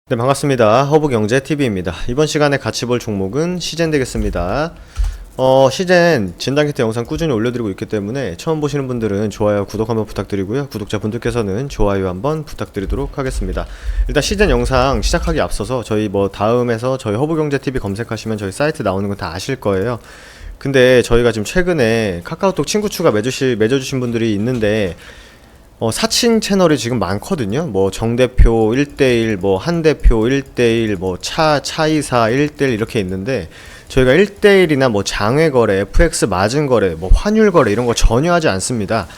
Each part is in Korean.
네, 반갑습니다. 허브경제TV입니다. 이번 시간에 같이 볼 종목은 시젠 되겠습니다. 시젠 진단키트 영상 꾸준히 올려드리고 있기 때문에 처음 보시는 분들은 좋아요, 구독 한번 부탁드리고요. 구독자분들께서는 좋아요 한번 부탁드리도록 하겠습니다. 일단 시젠 영상 시작하기 앞서서 저희 다음에서 저희 허브경제TV 검색하시면 저희 사이트 나오는 건 다 아실 거예요. 근데 저희가 지금 최근에 카카오톡 친구 추가 맺어주신 분들이 있는데 사칭 채널이 지금 많거든요. 정 대표 1대1, 한 대표 1대1, 차이사 1대1 이렇게 있는데 저희가 1대1이나 장외 거래, FX 마진 거래, 환율 거래 이런 거 전혀 하지 않습니다.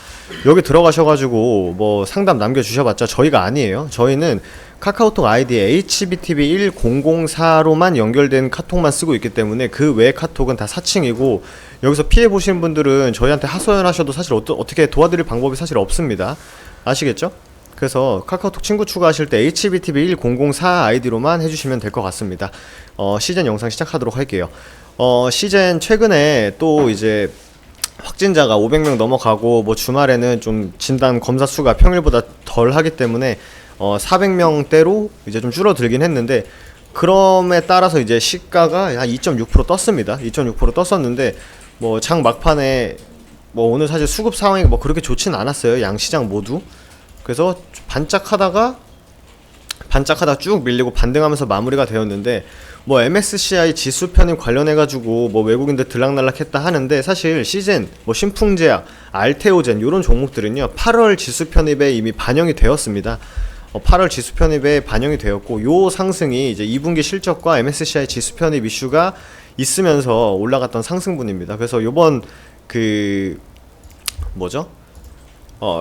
여기 들어가셔가지고 상담 남겨주셔봤자 저희가 아니에요. 저희는 카카오톡 아이디에 HBTV1004로만 연결된 카톡만 쓰고 있기 때문에 그 외 카톡은 다 사칭이고, 여기서 피해 보시는 분들은 저희한테 하소연하셔도 사실 어떻게 도와드릴 방법이 사실 없습니다. 아시겠죠? 그래서 카카오톡 친구 추가하실 때 HBTV1004 아이디로만 해주시면 될 것 같습니다. 시젠 영상 시작하도록 할게요. 시젠 최근에 또 이제 확진자가 500명 넘어가고 주말에는 좀 진단 검사 수가 평일보다 덜 하기 때문에 400명대로 이제 좀 줄어들긴 했는데, 그럼에 따라서 이제 시가가 한 2.6% 떴습니다. 2.6% 떴었는데 장 막판에 오늘 사실 수급 상황이 그렇게 좋진 않았어요, 양 시장 모두. 그래서 반짝하다가 쭉 밀리고 반등하면서 마무리가 되었는데, MSCI 지수 편입 관련해가지고 외국인들 들락날락 했다 하는데, 사실 시젠, 신풍제약, 알테오젠 요런 종목들은요 8월 지수 편입에 이미 반영이 되었습니다. 8월 지수 편입에 반영이 되었고, 요 상승이 이제 2분기 실적과 MSCI 지수 편입 이슈가 있으면서 올라갔던 상승분입니다. 그래서 요번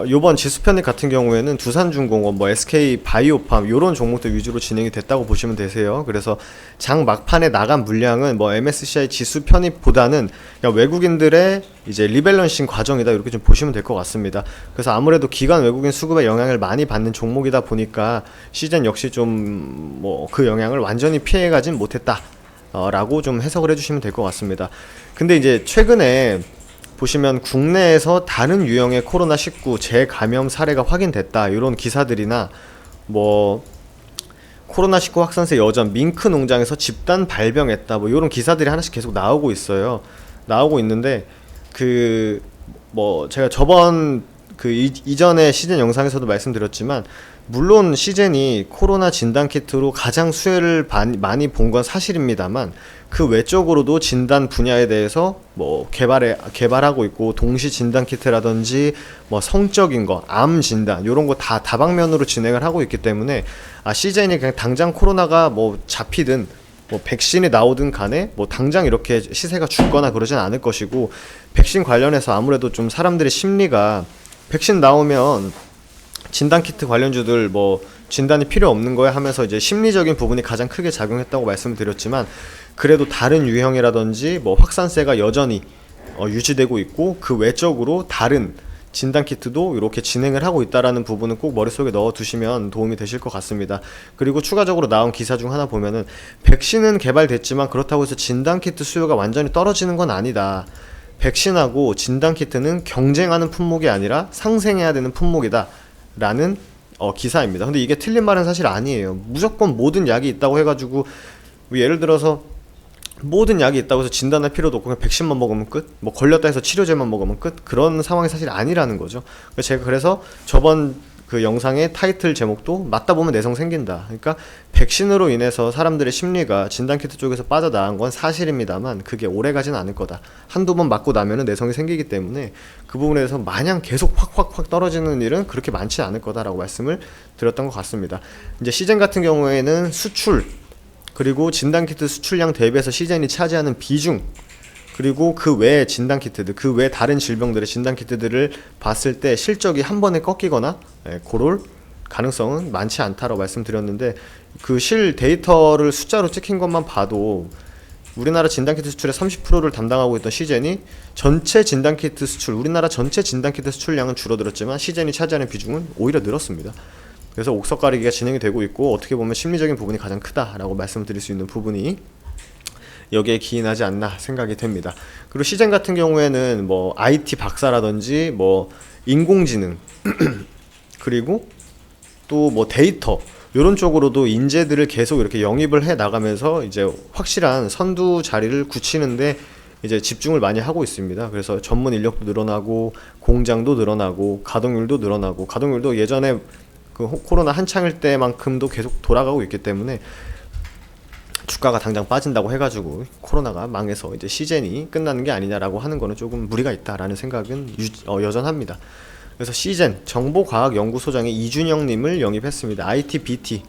요번 지수 편입 같은 경우에는 두산중공업, SK바이오팜 요런 종목들 위주로 진행이 됐다고 보시면 되세요. 그래서 장 막판에 나간 물량은 MSCI 지수 편입보다는 그냥 외국인들의 이제 리밸런싱 과정이다, 이렇게 좀 보시면 될 것 같습니다. 그래서 아무래도 기관 외국인 수급의 영향을 많이 받는 종목이다 보니까 시즌 역시 좀 그 영향을 완전히 피해가진 못했다 라고 좀 해석을 해주시면 될 것 같습니다. 근데 이제 최근에 보시면 국내에서 다른 유형의 코로나19 재감염 사례가 확인됐다, 이런 기사들이나 코로나19 확산세 여전 밍크 농장에서 집단 발병했다, 이런 기사들이 하나씩 계속 나오고 있어요. 나오고 있는데 제가 저번 이전에 시즌 영상에서도 말씀드렸지만, 물론 시즌이 코로나 진단키트로 가장 수혜를 많이 본 건 사실입니다만, 그 외적으로도 진단 분야에 대해서 개발하고 있고, 동시 진단키트라든지 성적인 거, 암 진단 요런 거 다 다방면으로 진행을 하고 있기 때문에 시즌이 그냥 당장 코로나가 잡히든 백신이 나오든 간에 당장 이렇게 시세가 죽거나 그러진 않을 것이고, 백신 관련해서 아무래도 좀 사람들의 심리가, 백신 나오면 진단키트 관련주들 진단이 필요 없는 거야 하면서 이제 심리적인 부분이 가장 크게 작용했다고 말씀을 드렸지만, 그래도 다른 유형이라든지 확산세가 여전히 유지되고 있고, 그 외적으로 다른 진단키트도 이렇게 진행을 하고 있다라는 부분은 꼭 머릿속에 넣어두시면 도움이 되실 것 같습니다. 그리고 추가적으로 나온 기사 중 하나 보면은, 백신은 개발됐지만 그렇다고 해서 진단키트 수요가 완전히 떨어지는 건 아니다, 백신하고 진단키트는 경쟁하는 품목이 아니라 상생해야 되는 품목이다 라는 기사입니다. 근데 이게 틀린 말은 사실 아니에요. 무조건 모든 약이 있다고 해가지고, 예를 들어서 모든 약이 있다고 해서 진단할 필요도 없고 그냥 백신만 먹으면 끝, 걸렸다 해서 치료제만 먹으면 끝, 그런 상황이 사실 아니라는 거죠. 제가 그래서 저번 영상의 타이틀 제목도 맞다 보면 내성 생긴다, 그러니까 백신으로 인해서 사람들의 심리가 진단키트 쪽에서 빠져나간 건 사실입니다만, 그게 오래가진 않을 거다. 한두 번 맞고 나면은 내성이 생기기 때문에 그 부분에 대해서 마냥 계속 확 떨어지는 일은 그렇게 많지 않을 거다라고 말씀을 드렸던 것 같습니다. 이제 시즌 같은 경우에는 수출, 그리고 진단키트 수출량 대비해서 시즌이 차지하는 비중, 그리고 그 외 진단키트들, 그 외 다른 질병들의 진단키트들을 봤을 때 실적이 한 번에 꺾이거나 그럴 가능성은 많지 않다라고 말씀드렸는데, 그 실 데이터를 숫자로 찍힌 것만 봐도 우리나라 진단키트 수출의 30%를 담당하고 있던 시젠이 전체 진단키트 수출, 우리나라 전체 진단키트 수출량은 줄어들었지만 시젠이 차지하는 비중은 오히려 늘었습니다. 그래서 옥석 가리기가 진행이 되고 있고, 어떻게 보면 심리적인 부분이 가장 크다라고 말씀드릴 수 있는 부분이 여기에 기인하지 않나 생각이 됩니다. 그리고 시젠 같은 경우에는 IT 박사라든지 인공지능 그리고 또 뭐 데이터 이런 쪽으로도 인재들을 계속 이렇게 영입을 해 나가면서 이제 확실한 선두 자리를 굳히는데 이제 집중을 많이 하고 있습니다. 그래서 전문 인력도 늘어나고 공장도 늘어나고 가동률도 예전에 그 코로나 한창일 때만큼도 계속 돌아가고 있기 때문에 주가가 당장 빠진다고 해가지고 코로나가 망해서 이제 시젠이 끝나는 게 아니냐라고 하는 거는 조금 무리가 있다라는 생각은 여전합니다. 그래서 시젠 정보과학연구소장의 이준영님을 영입했습니다. IT BT,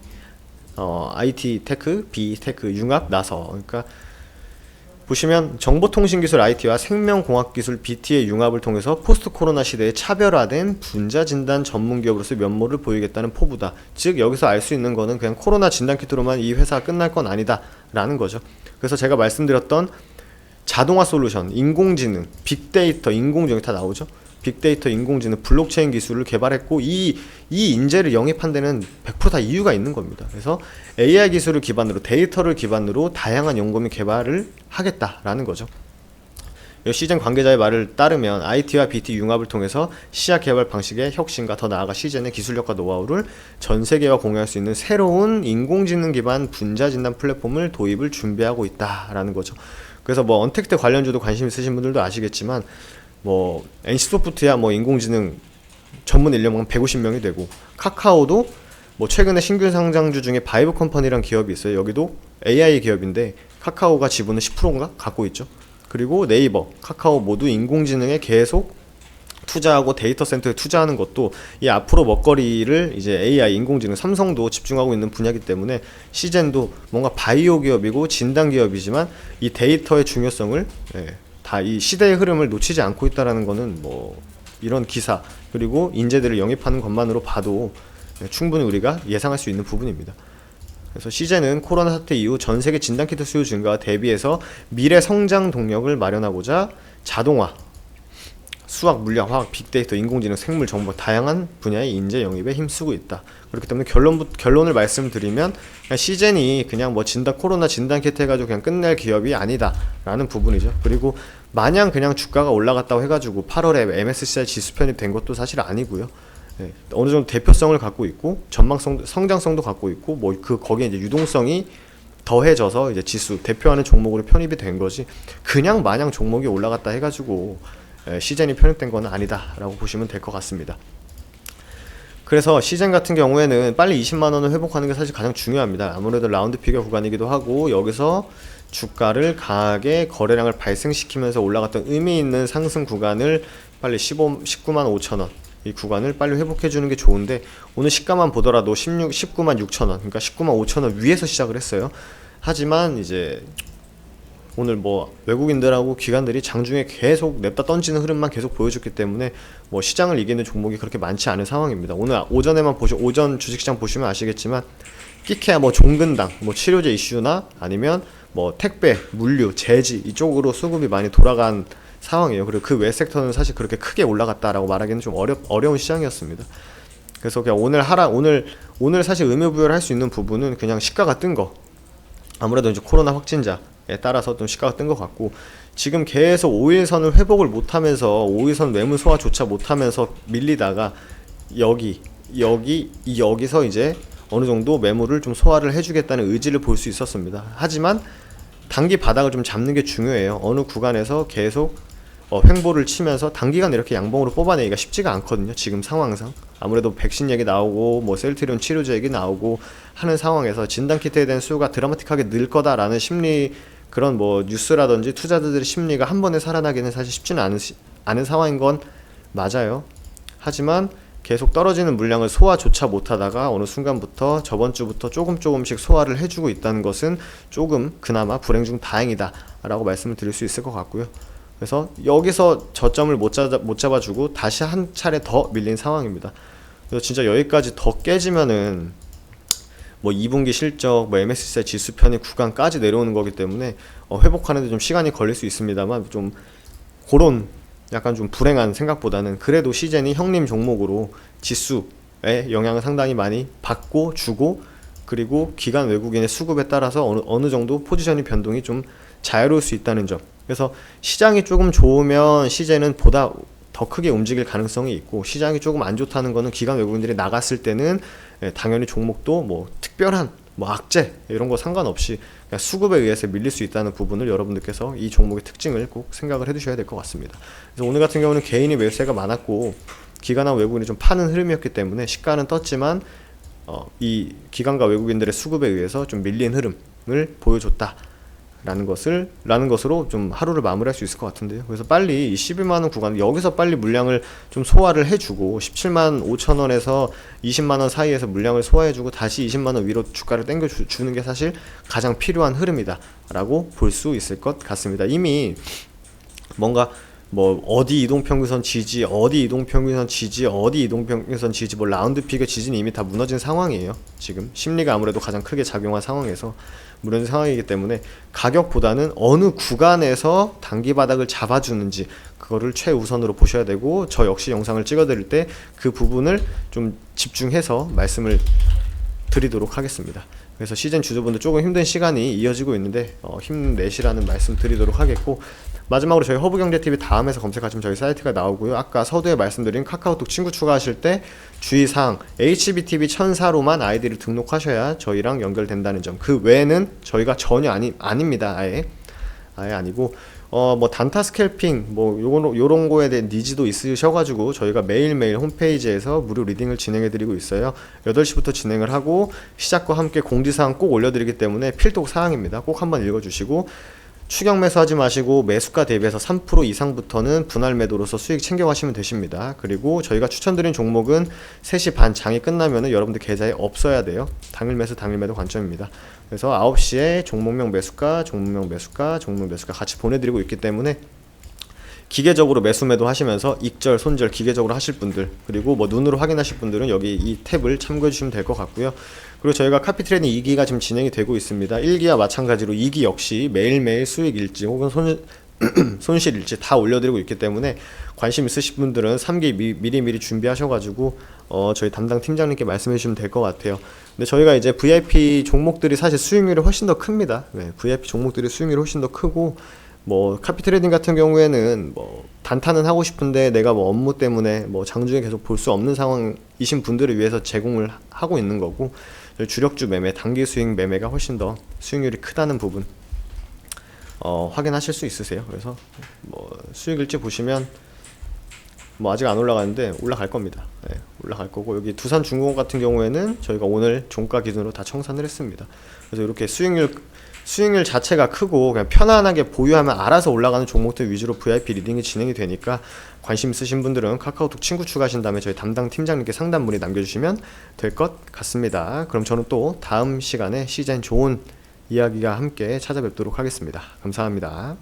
IT 테크, B 테크 융합 나서. 그러니까 보시면 정보통신기술 IT와 생명공학기술 BT의 융합을 통해서 포스트 코로나 시대에 차별화된 분자진단 전문기업으로서 면모를 보이겠다는 포부다. 즉 여기서 알 수 있는 거는 그냥 코로나 진단키트로만 이 회사가 끝날 건 아니다 라는 거죠. 그래서 제가 말씀드렸던 자동화 솔루션, 인공지능, 빅데이터, 인공지능 다 나오죠. 빅데이터, 인공지능, 블록체인 기술을 개발했고 이 인재를 영입한 데는 100% 다 이유가 있는 겁니다. 그래서 AI 기술을 기반으로 데이터를 기반으로 다양한 연구 및 개발을 하겠다라는 거죠. 시젠 관계자의 말을 따르면 IT와 BT 융합을 통해서 시약 개발 방식의 혁신과 더 나아가 시젠의 기술력과 노하우를 전 세계와 공유할 수 있는 새로운 인공지능 기반 분자 진단 플랫폼을 도입을 준비하고 있다라는 거죠. 그래서 뭐 언택트 관련주도 관심 있으신 분들도 아시겠지만 뭐 NC소프트야 뭐 인공지능 전문 인력만 150명이 되고 카카오도 뭐 최근에 신규 상장주 중에 바이브 컴퍼니란 기업이 있어요. 여기도 AI 기업인데 카카오가 지분을 10%인가 갖고 있죠. 그리고 네이버, 카카오 모두 인공지능에 계속 투자하고 데이터 센터에 투자하는 것도 이 앞으로 먹거리를 이제 AI, 인공지능, 삼성도 집중하고 있는 분야이기 때문에 시젠도 뭔가 바이오 기업이고 진단 기업이지만 이 데이터의 중요성을 다 이 시대의 흐름을 놓치지 않고 있다라는 거는 뭐 이런 기사 그리고 인재들을 영입하는 것만으로 봐도 충분히 우리가 예상할 수 있는 부분입니다. 그래서 시젠은 코로나 사태 이후 전 세계 진단키트 수요 증가와 대비해서 미래 성장 동력을 마련하고자 자동화, 수학, 물리학, 화학, 빅데이터, 인공지능, 생물, 정보 다양한 분야의 인재 영입에 힘쓰고 있다. 그렇기 때문에 결론을 말씀드리면 시젠이 그냥 뭐 코로나 진단키트 해가지고 그냥 끝낼 기업이 아니다라는 부분이죠. 그리고 마냥 그냥 주가가 올라갔다고 해가지고 8월에 MSCI 지수 편입된 것도 사실 아니고요. 어느 정도 대표성을 갖고 있고 성장성도 갖고 있고 뭐 거기에 이제 유동성이 더해져서 이제 지수 대표하는 종목으로 편입이 된 거지 그냥 마냥 종목이 올라갔다 해가지고 시젠이 편입된 건 아니다라고 보시면 될 것 같습니다. 그래서 시젠 같은 경우에는 빨리 20만원을 회복하는 게 사실 가장 중요합니다. 아무래도 라운드 피겨 구간이기도 하고 여기서 주가를 강하게 거래량을 발생시키면서 올라갔던 의미 있는 상승 구간을 빨리 19만 5천원 이 구간을 빨리 회복해 주는 게 좋은데 오늘 시가만 보더라도 19만 6천원 그러니까 19만 5천원 위에서 시작을 했어요. 하지만 이제 오늘 뭐 외국인들하고 기관들이 장중에 계속 냅다 던지는 흐름만 계속 보여줬기 때문에 뭐 시장을 이기는 종목이 그렇게 많지 않은 상황입니다. 오늘 오전 주식시장 보시면 아시겠지만 끼케야 뭐 종근당, 뭐 치료제 이슈나 아니면 뭐 택배, 물류, 제지 이쪽으로 수급이 많이 돌아간 상황이에요. 그리고 그 외 섹터는 사실 그렇게 크게 올라갔다라고 말하기는 좀 어려운 시장이었습니다. 그래서 그냥 오늘 사실 의미부여를 할 수 있는 부분은 그냥 시가가 뜬 거. 아무래도 이제 코로나 확진자에 따라서 좀 시가가 뜬 것 같고 지금 계속 5일선을 회복을 못하면서 5일선 매물 소화조차 못하면서 밀리다가 여기서 이제 어느 정도 매물을 좀 소화를 해주겠다는 의지를 볼 수 있었습니다. 하지만 단기 바닥을 좀 잡는 게 중요해요. 어느 구간에서 계속 횡보를 치면서 단기간 이렇게 양봉으로 뽑아내기가 쉽지가 않거든요. 지금 상황상 아무래도 백신 얘기 나오고 뭐 셀트리온 치료제 얘기 나오고 하는 상황에서 진단키트에 대한 수요가 드라마틱하게 늘 거다라는 심리 그런 뭐 뉴스라든지 투자자들의 심리가 한 번에 살아나기는 사실 쉽지는 않은 상황인 건 맞아요. 하지만 계속 떨어지는 물량을 소화조차 못하다가 어느 순간부터 저번 주부터 조금씩 소화를 해주고 있다는 것은 조금 그나마 불행 중 다행이다 라고 말씀을 드릴 수 있을 것 같고요. 그래서 여기서 저점을 못 잡아주고 다시 한 차례 더 밀린 상황입니다. 그래서 진짜 여기까지 더 깨지면은 뭐 2분기 실적, 뭐 MSCI 지수 편입 구간까지 내려오는 거기 때문에 회복하는데 좀 시간이 걸릴 수 있습니다만 좀 그런 약간 좀 불행한 생각보다는 그래도 시젠이 형님 종목으로 지수의 영향을 상당히 많이 받고 주고 그리고 기관 외국인의 수급에 따라서 어느 정도 포지션이 변동이 좀 자유로울 수 있다는 점. 그래서 시장이 조금 좋으면 시젠은 보다 더 크게 움직일 가능성이 있고, 시장이 조금 안 좋다는 거는 기관 외국인들이 나갔을 때는 당연히 종목도 뭐 특별한 뭐 악재 이런 거 상관없이 그냥 수급에 의해서 밀릴 수 있다는 부분을 여러분들께서 이 종목의 특징을 꼭 생각을 해두셔야 될 것 같습니다. 그래서 오늘 같은 경우는 개인이 매수세가 많았고 기관하고 외국인이 좀 파는 흐름이었기 때문에 시가는 떴지만 이 기관과 외국인들의 수급에 의해서 좀 밀린 흐름을 보여줬다 라는 것으로 좀 하루를 마무리할 수 있을 것 같은데요. 그래서 빨리 이 11만원 구간, 여기서 빨리 물량을 좀 소화를 해주고 17만 5천원에서 20만원 사이에서 물량을 소화해주고 다시 20만원 위로 주가를 땡겨주는 게 사실 가장 필요한 흐름이다 라고 볼 수 있을 것 같습니다. 이미 뭔가 뭐 어디 이동평균선 지지, 어디 이동평균선 지지, 어디 이동평균선 지지, 뭐 라운드 픽의 지지는 이미 다 무너진 상황이에요. 지금 심리가 아무래도 가장 크게 작용한 상황에서 무너진 상황이기 때문에 가격보다는 어느 구간에서 단기 바닥을 잡아주는지 그거를 최우선으로 보셔야 되고, 저 역시 영상을 찍어드릴 때 그 부분을 좀 집중해서 말씀을 드리도록 하겠습니다. 그래서 시즌 주주분들 조금 힘든 시간이 이어지고 있는데 힘내시라는 말씀 드리도록 하겠고, 마지막으로 저희 허브경제TV 다음에서 검색하시면 저희 사이트가 나오고요. 아까 서두에 말씀드린 카카오톡 친구 추가하실 때 주의사항 HBTV 1004로만 아이디를 등록하셔야 저희랑 연결된다는 점, 그 외에는 저희가 전혀 아닙니다. 아예 아니고 뭐 단타 스캘핑 뭐 요런 거에 대한 니즈도 있으셔가지고 저희가 매일매일 홈페이지에서 무료 리딩을 진행해드리고 있어요. 8시부터 진행을 하고 시작과 함께 공지사항 꼭 올려드리기 때문에 필독 사항입니다. 꼭 한번 읽어주시고, 추격 매수하지 마시고 매수가 대비해서 3% 이상부터는 분할 매도로서 수익 챙겨가시면 되십니다. 그리고 저희가 추천드린 종목은 3시 반 장이 끝나면은 여러분들 계좌에 없어야 돼요. 당일 매수 당일 매도 관점입니다. 그래서 9시에 종목명 매수가, 종목명 매수가, 종목 매수가 같이 보내드리고 있기 때문에 기계적으로 매수 매도 하시면서 익절 손절 기계적으로 하실 분들, 그리고 뭐 눈으로 확인하실 분들은 여기 이 탭을 참고해 주시면 될 것 같고요. 그리고 저희가 카피트레이딩 2기가 지금 진행이 되고 있습니다. 1기와 마찬가지로 2기 역시 매일매일 수익 일지 혹은 손실 일지 다 올려드리고 있기 때문에 관심 있으신 분들은 3기 미리 준비하셔가지고 저희 담당 팀장님께 말씀해 주시면 될 것 같아요. 근데 저희가 이제 VIP 종목들이 사실 수익률이 훨씬 더 큽니다. VIP 종목들이 수익률이 훨씬 더 크고, 뭐 카피트레이딩 같은 경우에는 뭐 단타는 하고 싶은데 내가 뭐 업무 때문에 뭐 장중에 계속 볼 수 없는 상황이신 분들을 위해서 제공을 하고 있는 거고, 주력주 매매, 단기 수익 매매가 훨씬 더 수익률이 크다는 부분 확인하실 수 있으세요. 그래서 뭐 수익일지 보시면 뭐 아직 안 올라가는데 올라갈 겁니다. 올라갈 거고, 여기 두산중공업 같은 경우에는 저희가 오늘 종가 기준으로 다 청산을 했습니다. 그래서 이렇게 수익률 자체가 크고 그냥 편안하게 보유하면 알아서 올라가는 종목들 위주로 VIP 리딩이 진행이 되니까 관심 있으신 분들은 카카오톡 친구 추가하신 다음에 저희 담당 팀장님께 상담 문의 남겨주시면 될 것 같습니다. 그럼 저는 또 다음 시간에 시즌 좋은 이야기가 함께 찾아뵙도록 하겠습니다. 감사합니다.